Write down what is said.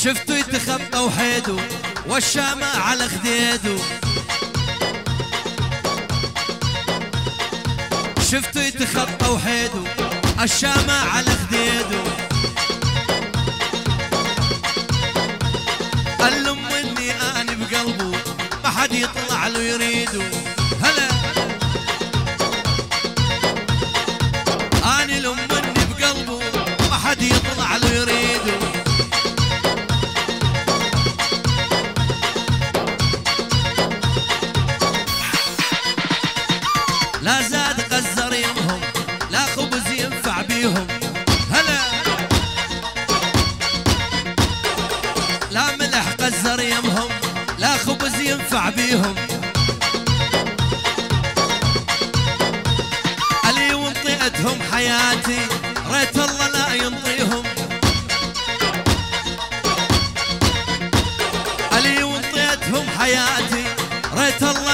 شفتوا يتخطى وحيدو والشامة على خديدو، شفتوا يتخطى وحيدو الشامة على خديدو. قال لهم اني اني بقلبه ما حد يطلع له يريده. هلا اني لهم اني بقلبه ما حد يطلع له يريده. لا زاد قزر يمهم لا خبز ينفع بيهم. هلا لا ملح قزر يمهم لا خبز ينفع بيهم. علي وانطيتهم حياتي ريت الله لا ينطيهم. علي وانطيتهم حياتي ريت الله